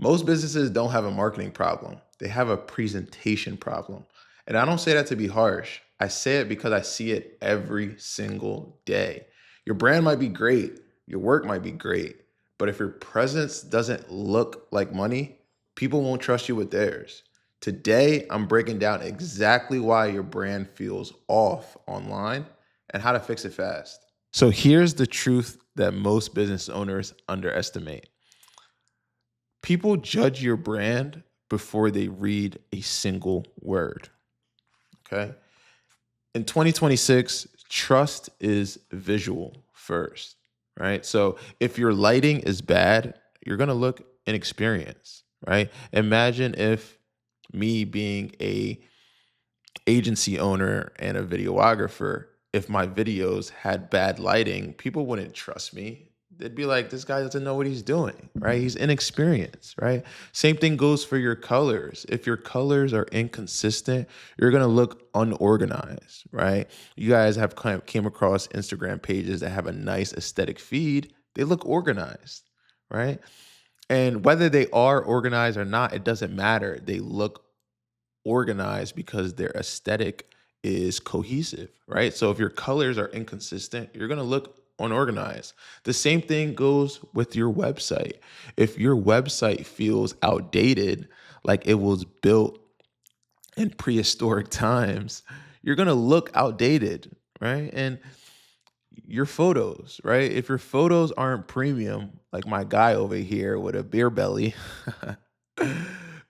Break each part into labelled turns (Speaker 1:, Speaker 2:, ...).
Speaker 1: Most businesses don't have a marketing problem. They have a presentation problem. And I don't say that to be harsh. I say it because I see it every single day. Your brand might be great, your work might be great, but if your presence doesn't look like money, people won't trust you with theirs. Today, I'm breaking down exactly why your brand feels off online and how to fix it fast. So here's the truth that most business owners underestimate. People judge your brand before they read a single word. Okay. In 2026, trust is visual first, right? So if your lighting is bad, you're going to look inexperienced, right? Imagine if me being a agency owner and a videographer, if my videos had bad lighting, people wouldn't trust me. They'd be like, this guy doesn't know what he's doing, right? He's inexperienced, right? Same thing goes for your colors. If your colors are inconsistent, you're gonna look unorganized, right? You guys have came across Instagram pages that have a nice aesthetic feed. They look organized, right? And whether they are organized or not, it doesn't matter. They look organized because their aesthetic is cohesive, right? So if your colors are inconsistent, you're going to look unorganized. The same thing goes with your website. If your website feels outdated, like it was built in prehistoric times, you're going to look outdated, right? And your photos, right? If your photos aren't premium, like my guy over here with a beer belly,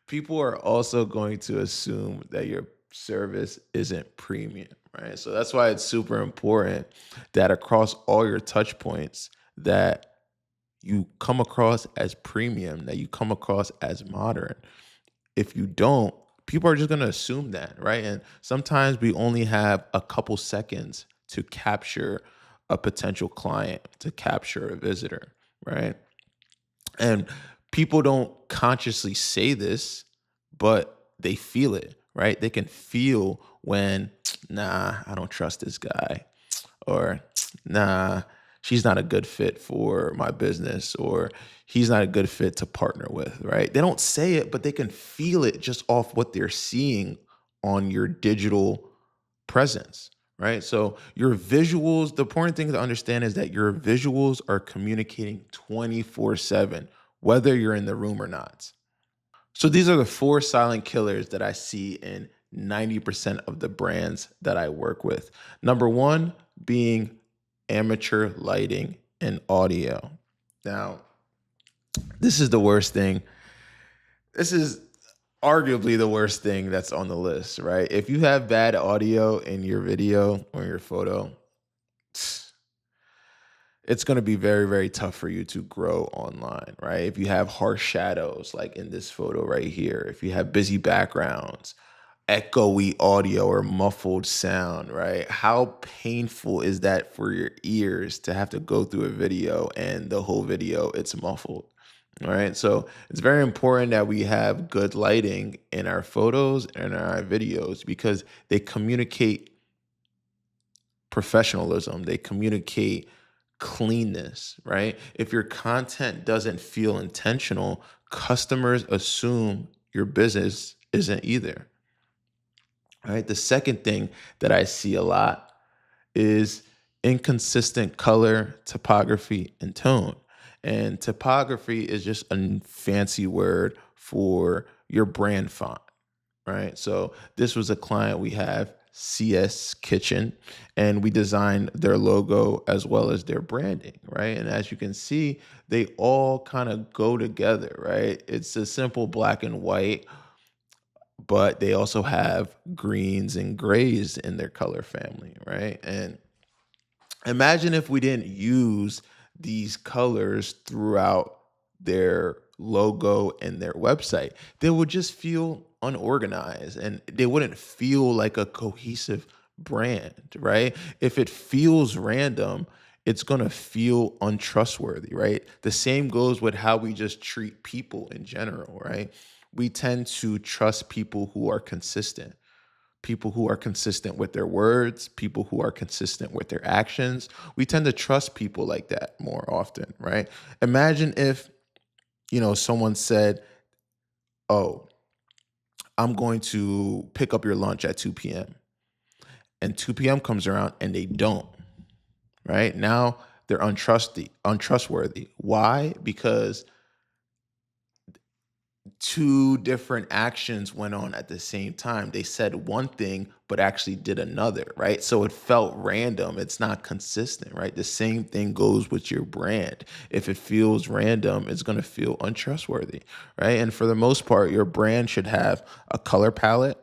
Speaker 1: people are also going to assume that your service isn't premium, right? So that's why it's super important that across all your touch points that you come across as premium, that you come across as modern. If you don't, people are just going to assume that, right? And sometimes we only have a couple seconds to capture a potential client, to capture a visitor, right? And people don't consciously say this, but they feel it, right? They can feel when, nah, I don't trust this guy, or nah, she's not a good fit for my business, or he's not a good fit to partner with, right? They don't say it, but they can feel it just off what they're seeing on your digital presence, right? So your visuals, the important thing to understand is that your visuals are communicating 24/7, whether you're in the room or not. So these are the four silent killers that I see in 90% of the brands that I work with. Number one being amateur lighting and audio. Now, this is the worst thing. This is arguably the worst thing that's on the list, right? If you have bad audio in your video or your photo, it's going to be very, very tough for you to grow online, right? If you have harsh shadows, like in this photo right here, if you have busy backgrounds, echoey audio or muffled sound, right? How painful is that for your ears to have to go through a video and the whole video it's muffled? All right. So it's very important that we have good lighting in our photos and our videos because they communicate professionalism, they communicate cleanness, right? If your content doesn't feel intentional, customers assume your business isn't either. Right. The second thing that I see a lot is inconsistent color, typography, and tone. And typography is just a fancy word for your brand font, right? So this was a client we have, CS Kitchen, and we designed their logo as well as their branding, right? And as you can see, they all kind of go together, right? It's a simple black and white, but they also have greens and grays in their color family, right? And imagine if we didn't use these colors throughout their logo and their website. They would just feel unorganized and they wouldn't feel like a cohesive brand, right? If it feels random, it's going to feel untrustworthy, right? The same goes with how we just treat people in general, right? We tend to trust people who are consistent, people who are consistent with their words, people who are consistent with their actions. We tend to trust people like that more often, right? Imagine if, someone said oh, I'm going to pick up your lunch at 2 p.m. And 2 p.m. comes around and they don't, right? Now they're untrustworthy. Why? Because two different actions went on at the same time. They said one thing, but actually did another, right? So it felt random. It's not consistent, right? The same thing goes with your brand. If it feels random, it's going to feel untrustworthy, right? And for the most part, your brand should have a color palette.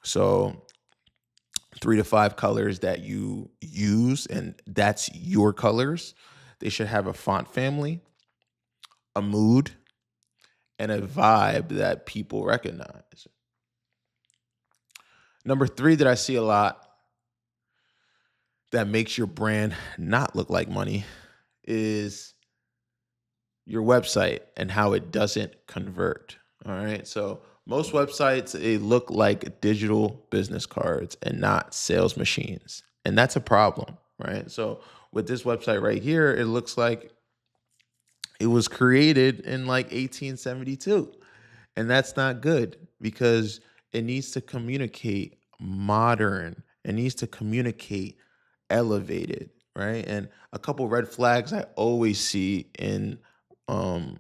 Speaker 1: So 3 to 5 colors that you use, and that's your colors. They should have a font family, a mood, and a vibe that people recognize. Number three that I see a lot that makes your brand not look like money is your website and how it doesn't convert. All right. So most websites, they look like digital business cards and not sales machines. And that's a problem, right? So with this website right here, it looks like it was created in like 1872. And that's not good because it needs to communicate modern. It needs to communicate elevated, right? And a couple red flags I always see um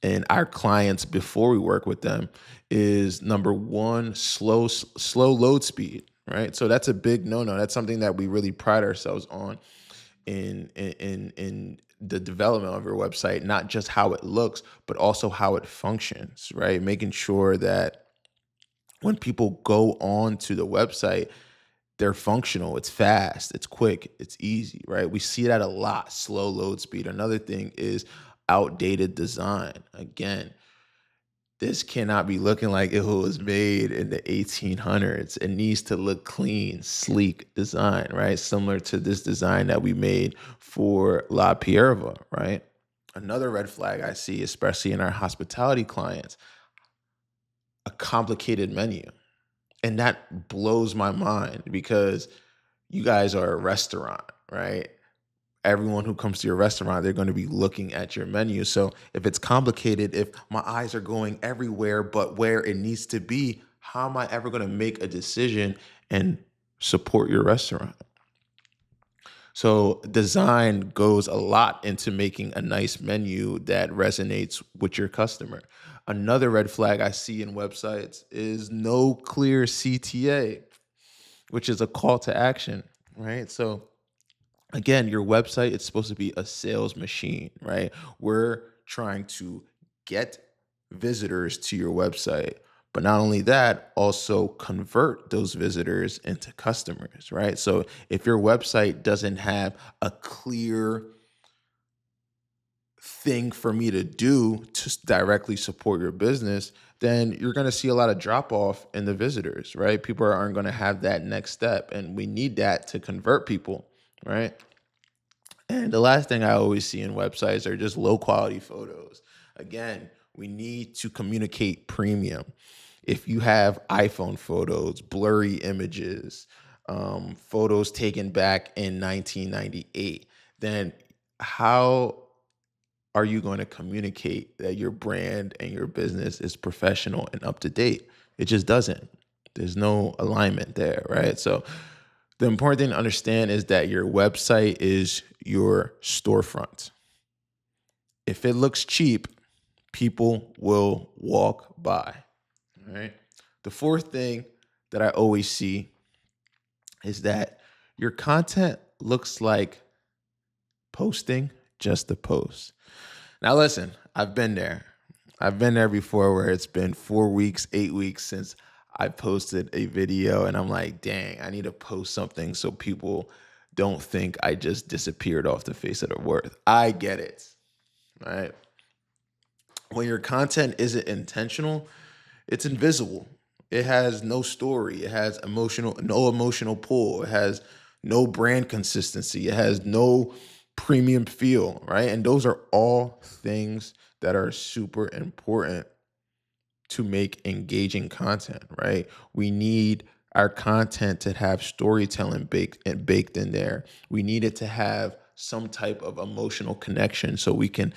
Speaker 1: in our clients before we work with them is number one, slow load speed, right? So that's a big no-no. That's something that we really pride ourselves on in the development of your website, not just how it looks, but also how it functions, right? Making sure that when people go on to the website, they're functional, it's fast, it's quick, it's easy, right? We see that a lot, slow load speed. Another thing is outdated design. Again, this cannot be looking like it was made in the 1800s. It needs to look clean, sleek design, right? Similar to this design that we made for La Pierva, right? Another red flag I see, especially in our hospitality clients, a complicated menu. And that blows my mind because you guys are a restaurant, right? Everyone who comes to your restaurant, they're going to be looking at your menu. So if it's complicated, if my eyes are going everywhere but where it needs to be, how am I ever going to make a decision and support your restaurant? So design goes a lot into making a nice menu that resonates with your customer. Another red flag I see in websites is no clear CTA, which is a call to action, right? So again, your website, it's supposed to be a sales machine, right? We're trying to get visitors to your website, but not only that, also convert those visitors into customers, right? So if your website doesn't have a clear thing for me to do to directly support your business, then you're going to see a lot of drop off in the visitors, right? People aren't going to have that next step, and we need that to convert people, right? And the last thing I always see in websites are just low quality photos. Again, we need to communicate premium. If you have iPhone photos, blurry images, photos taken back in 1998, then how are you going to communicate that your brand and your business is professional and up to date? It just doesn't. There's no alignment there, right? So the important thing to understand is that your website is your storefront. If it looks cheap, people will walk by. All right. The fourth thing that I always see is that your content looks like posting just to post. Now, listen, I've been there. I've been there before where it's been 4 weeks, 8 weeks since I posted a video, and I'm like, dang, I need to post something so people don't think I just disappeared off the face of the earth. I get it, right? When your content isn't intentional, it's invisible. It has no story. It has no emotional pull. It has no brand consistency. It has no premium feel, right? And those are all things that are super important to make engaging content, right? We need our content to have storytelling baked in there. We need it to have some type of emotional connection so we can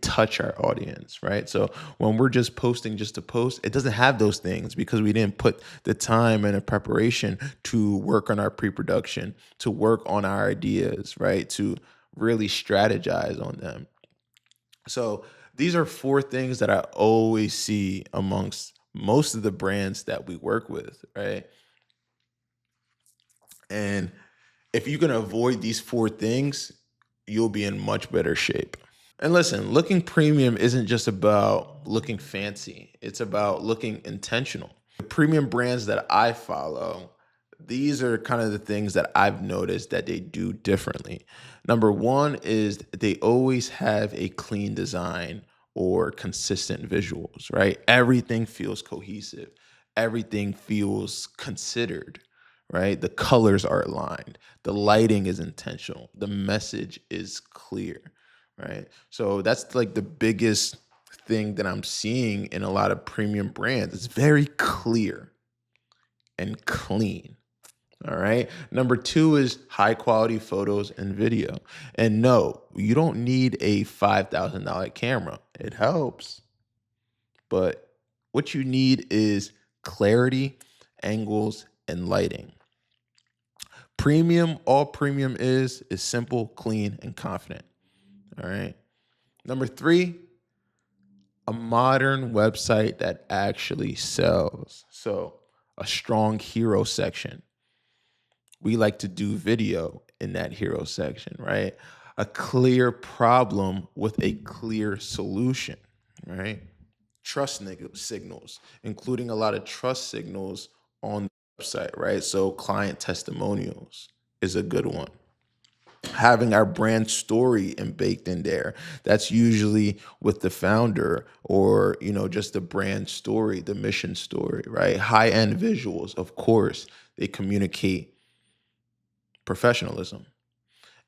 Speaker 1: touch our audience, right? So when we're just posting just to post, it doesn't have those things because we didn't put the time and the preparation to work on our pre-production, to work on our ideas, right? To really strategize on them. So these are four things that I always see amongst most of the brands that we work with, right? And if you can avoid these four things, you'll be in much better shape. And listen, looking premium isn't just about looking fancy, it's about looking intentional. The premium brands that I follow, these are kind of the things that I've noticed that they do differently. Number one is they always have a clean design or consistent visuals, right? Everything feels cohesive, everything feels considered, right? The colors are aligned, the lighting is intentional, the message is clear, right? So that's like the biggest thing that I'm seeing in a lot of premium brands. It's very clear and clean. All right. Number two is high quality photos and video. And no, you don't need a $5,000 camera. It helps, but what you need is clarity, angles, and lighting. Premium, all premium is simple, clean, and confident. All right. Number three, a modern website that actually sells. So, a strong hero section. We like to do video in that hero section, right? A clear problem with a clear solution, right? Signals, including a lot of trust signals on the website, right? So, client testimonials is a good one. Having our brand story and baked in there, that's usually with the founder, or just the brand story, the mission story, right? High end visuals, of course, they communicate professionalism.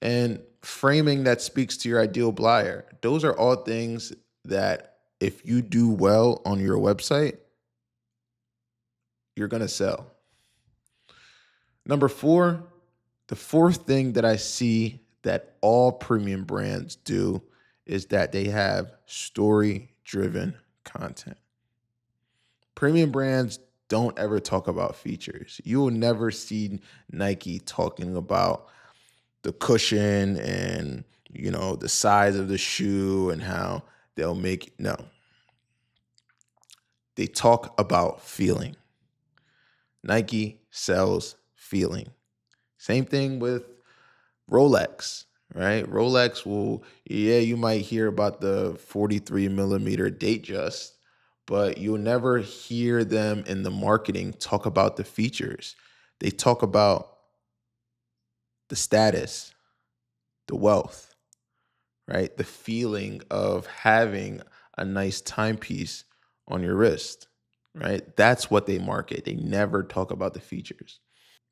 Speaker 1: And framing that speaks to your ideal buyer. Those are all things that if you do well on your website, you're going to sell. Number four, the fourth thing that I see that all premium brands do is that they have story driven content. Premium brands don't ever talk about features. You will never see Nike talking about the cushion and the size of the shoe and how they'll make no. They talk about feeling. Nike sells feeling. Same thing with Rolex, right? Rolex will, yeah, you might hear about the 43 millimeter Datejust, but you'll never hear them in the marketing talk about the features. They talk about the status, the wealth, right? The feeling of having a nice timepiece on your wrist, right? That's what they market. They never talk about the features.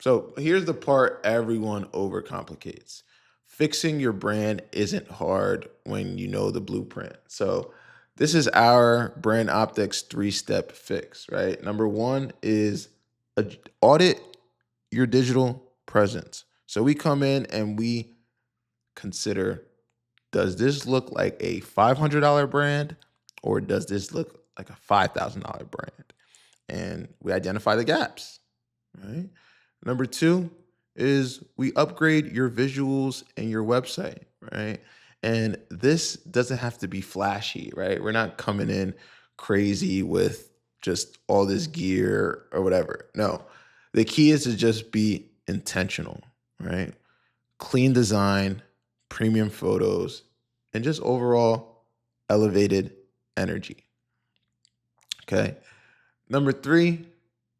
Speaker 1: So here's the part everyone overcomplicates. Fixing your brand isn't hard when you know the blueprint. So this is our BrandOptics three-step fix, right? Number one is audit your digital presence. So we come in and we consider, does this look like a $500 brand or does this look like a $5,000 brand? And we identify the gaps, right? Number two is we upgrade your visuals and your website, right? And this doesn't have to be flashy, right? We're not coming in crazy with just all this gear or whatever. No, the key is to just be intentional, right? Clean design, premium photos, and just overall elevated energy. Okay. Number three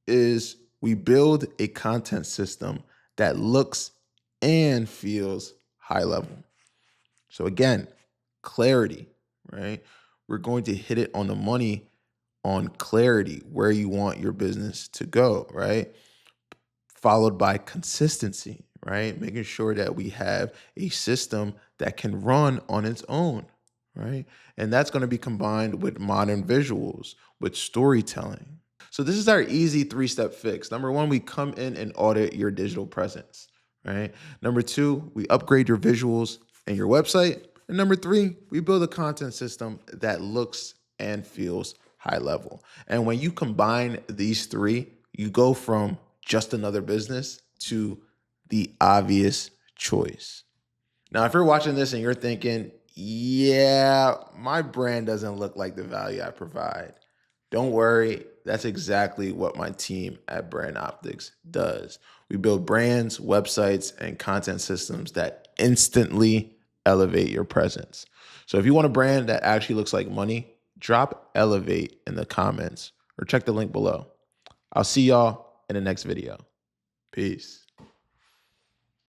Speaker 1: is we build a content system that looks and feels high level. So again, clarity, right? We're going to hit it on the money on clarity, where you want your business to go, right? Followed by consistency, right? Making sure that we have a system that can run on its own, right? And that's going to be combined with modern visuals, with storytelling. So this is our easy three-step fix. Number one, we come in and audit your digital presence, right? Number two, we upgrade your visuals and your website. And number three, we build a content system that looks and feels high level. And when you combine these three, you go from just another business to the obvious choice. Now, if you're watching this and you're thinking, yeah, my brand doesn't look like the value I provide, don't worry. That's exactly what my team at BrandOptics does. We build brands, websites, and content systems that instantly elevate your presence. So if you want a brand that actually looks like money, drop elevate in the comments or check the link below. I'll see y'all in the next video. Peace.